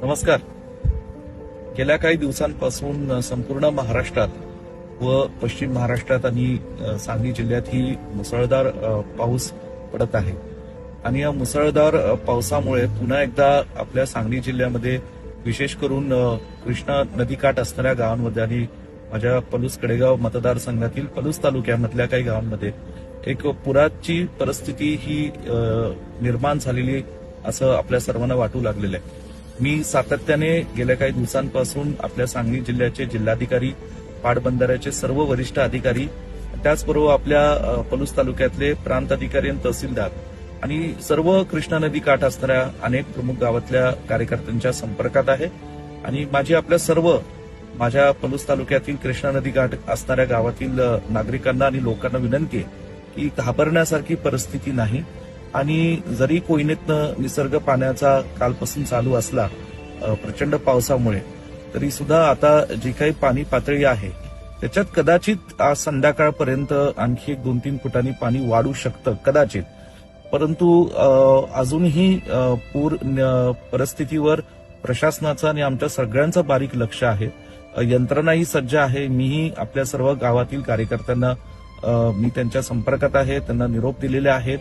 नमस्कार. गेल्या काही दिवसांपासून संपूर्ण महाराष्ट्रात व पश्चिम महाराष्ट्रात आणि सांगली जिल्ह्यात ही मुसळधार पाऊस पडत आहे आणि या मुसळधार पावसामुळे पुन्हा एकदा आपल्या सांगली जिल्ह्यामध्ये विशेष करून कृष्णा नदीकाठ असणाऱ्या गावांमध्ये आणि माझ्या पलूस कडेगाव मतदारसंघातील पलूस तालुक्यामधल्या काही गावांमध्ये एक पुराची परिस्थिती ही निर्माण झालेली असं आपल्या सर्वांना वाटू लागलेलं आहे. मी सातत्याने गेल्या काही दिवसांपासून आपल्या सांगली जिल्ह्याचे जिल्हाधिकारी, पाटबंधाऱ्याचे सर्व वरिष्ठ अधिकारी, त्याचबरोबर आपल्या पलूस तालुक्यातले प्रांत अधिकारी आणि तहसीलदार आणि सर्व कृष्णा नदी काठ असणाऱ्या अनेक प्रमुख गावातल्या कार्यकर्त्यांच्या संपर्कात आहे आणि माझ्या पलूस तालुक्यातील कृष्णा नदी काठ असणाऱ्या गावातील नागरिकांना आणि लोकांना विनंती आहे की घाबरण्यासारखी परिस्थिती नाही आणि जरी कोयनेतनं निसर्ग पाण्याचा कालपासून चालू असला प्रचंड पावसामुळे, तरी सुद्धा आता जी काही पाणी पातळी आहे त्याच्यात कदाचित आज संध्याकाळपर्यंत आणखी 1-2-3 फुटांनी पाणी वाढू शकतं कदाचित. परंतु अजूनही पूर परिस्थितीवर प्रशासनाचं आणि आमच्या सगळ्यांचं बारीक लक्ष आहे. यंत्रणाही सज्ज आहे. मीही आपल्या सर्व गावातील कार्यकर्त्यांना मी त्यांच्या संपर्कात आहे, त्यांना निरोप दिलेले आहेत